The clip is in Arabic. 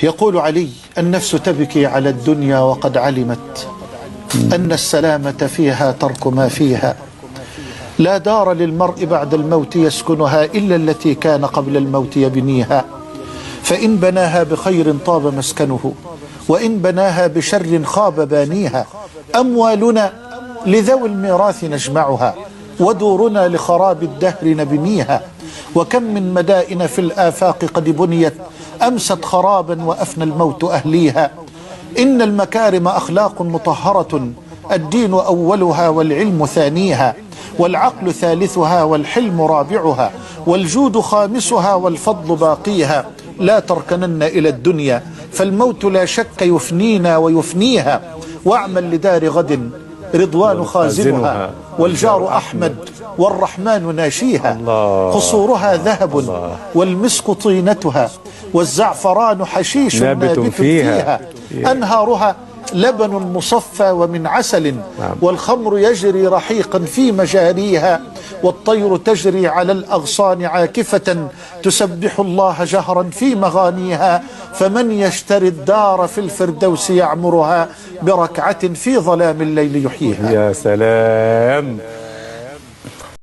يقول علي: النفس تبكي على الدنيا وقد علمت أن السلامة فيها ترك ما فيها. لا دار للمرء بعد الموت يسكنها إلا التي كان قبل الموت يبنيها، فإن بناها بخير طاب مسكنه، وإن بناها بشر خاب بانيها. أموالنا لذوي الميراث نجمعها، ودورنا لخراب الدهر نبنيها. وكم من مدائن في الآفاق قد بنيت أمست خرابا وأفنى الموت أهليها. إن المكارم أخلاق مطهرة، الدين أولها والعلم ثانيها، والعقل ثالثها والحلم رابعها، والجود خامسها والفضل باقيها. لا تركنن إلى الدنيا فالموت لا شك يفنينا ويفنيها. واعمل لدار غد رضوان خازنها، والجار أحمد والرحمن ناشيها. قصورها ذهب والمسك طينتها، والزعفران حشيش نابت فيها. أنهارها لبن مصفى ومن عسل، والخمر يجري رحيقا في مجاريها. والطير تجري على الأغصان عاكفة، تسبح الله جهرا في مغانيها. فمن يشتري الدار في الفردوس يعمرها، بركعة في ظلام الليل يحييها. يا سلام.